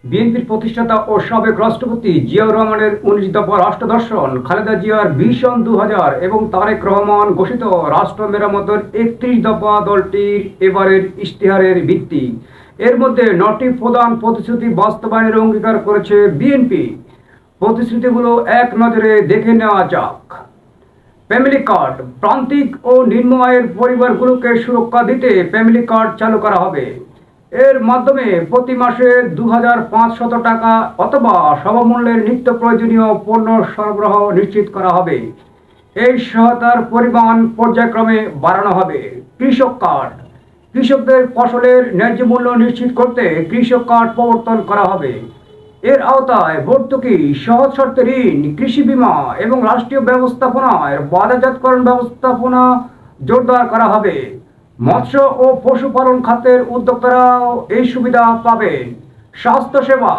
বিএনপির প্রতিষ্ঠাতা ও সাবেক রাষ্ট্রপতি জিয়াউর রহমানের ১৯ দফা রাষ্ট্র দর্শন, খালেদা জিয়ার ভিশন ২০০০ এবং তারেক রহমান ঘোষিত রাষ্ট্র মেরামতের ৩১ দফা দলটির এবারের ইশতেহারের ভিত্তি। এর মধ্যে ৯টি প্রধান প্রতিশ্রুতি বাস্তবায়নের অঙ্গীকার করেছে বিএনপি। প্রতিশ্রুতিগুলো এক নজরে দেখে নেওয়া যাক। ফ্যামিলি কার্ড, প্রান্তিক ও নিম্ন আয়ের পরিবারগুলোকে সুরক্ষা দিতে ফ্যামিলি কার্ড চালু করা হবে। এর মাধ্যমে প্রতি মাসে ২৫০০ টাকা অথবা সমমূল্যের নিত্য প্রয়োজনীয় পণ্য সরবরাহ নিশ্চিত করা হবে। এই সহায়তার পরিমাণ পর্যায়ক্রমে বাড়ানো হবে। কৃষক কার্ড, কৃষকদের ফসলের ন্যায্য মূল্য নিশ্চিত করতে কৃষক কার্ড প্রবর্তন করা হবে। এর আওতায় ভর্তুকি, সহজ শর্তে ঋণ, কৃষি বীমা এবং রাষ্ট্রীয় ব্যবস্থাপনায় বাজারজাতকরণ ব্যবস্থাপনা জোরদার করা হবে। মৎস্য ও পশুপালন খাতের উদ্যোক্তারাও এই সুবিধা পাবেন। স্বাস্থ্যসেবা,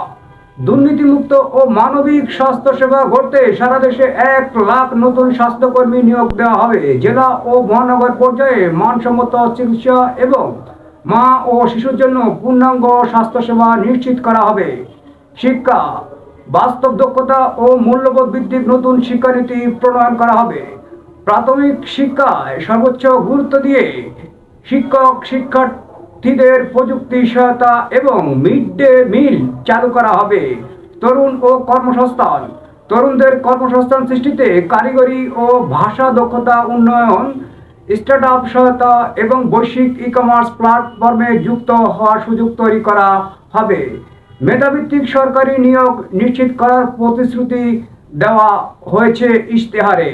দুর্নীতিমুক্ত ও মানবিক স্বাস্থ্যসেবা গড়তে সারা দেশে ১,০০,০০০ নতুন স্বাস্থ্যকর্মী নিয়োগ দেওয়া হবে। জেলা ও মহানগর পর্যায়ে মানসম্মত চিকিৎসা এবং মা ও শিশুর জন্য পূর্ণাঙ্গ স্বাস্থ্যসেবা নিশ্চিত করা হবে। শিক্ষা, বাস্তব দক্ষতা ও মূল্যবোধ ভিত্তিক নতুন শিক্ষানীতি প্রণয়ন করা হবে। প্রাথমিক শিক্ষায় সর্বোচ্চ গুরুত্ব দিয়ে শিক্ষক শিক্ষার্থীদের প্রযুক্তি সহায়তা এবং মিড ডে মিল চালু করা হবে। তরুণ ও কর্মসংস্থান, তরুণদের কর্মসংস্থান সৃষ্টিতে কারিগরি ও ভাষা দক্ষতা উন্নয়ন, স্টার্টআপ সহায়তা এবং বৈশ্বিক ই কমার্স প্ল্যাটফর্মে যুক্ত হওয়ার সুযোগ তৈরি করা হবে। মেধাভিত্তিক সরকারি নিয়োগ নিশ্চিত করার প্রতিশ্রুতি দেওয়া হয়েছে ইশতেহারে।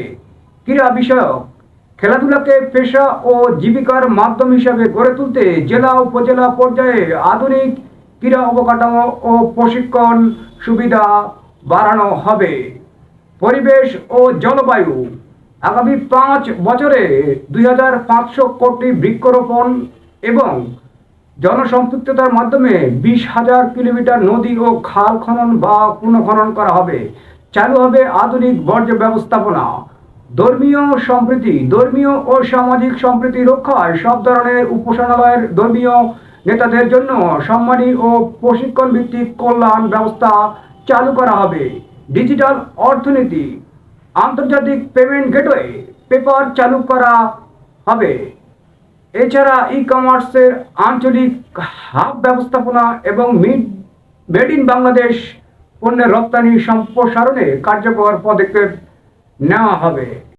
ক্রীড়া বিষয়ক, খেলাধুলাকে পেশা ও জীবিকার মাধ্যম হিসাবে গড়ে তুলতে জেলা উপজেলা পর্যায়ে আধুনিক ক্রীড়া অবকাঠামো ও প্রশিক্ষণ সুবিধা বাড়ানো হবে। পরিবেশ ও জলবায়ু, আগামী ৫ বছরে ২৫০০ কোটি বৃক্ষরোপণ এবং জনসম্পৃক্ততার মাধ্যমে ২০,০০০ কিলোমিটার নদী ও খাল খনন বা পুনঃখনন করা হবে। চালু হবে আধুনিক বর্জ্য ব্যবস্থাপনা। ধর্মীয় সম্প্রীতি, ধর্মীয় ও সামাজিক সম্প্রীতি রক্ষায় সব ধরনের উপাসনালয়ের ধর্মীয় নেতাদের জন্য সম্মানী ও প্রশিক্ষণ ভিত্তিক কল্যাণ ব্যবস্থা চালু করা হবে। ডিজিটাল অর্থনীতি, আন্তর্জাতিক পেমেন্ট গেটওয়ে পেপার চালু করা হবে। এছাড়া ই কমার্সের আঞ্চলিক হাব ব্যবস্থাপনা এবং মেড ইন বাংলাদেশ পণ্যের রপ্তানি সম্প্রসারণে কার্যকর পদক্ষেপ নেওয়া হবে।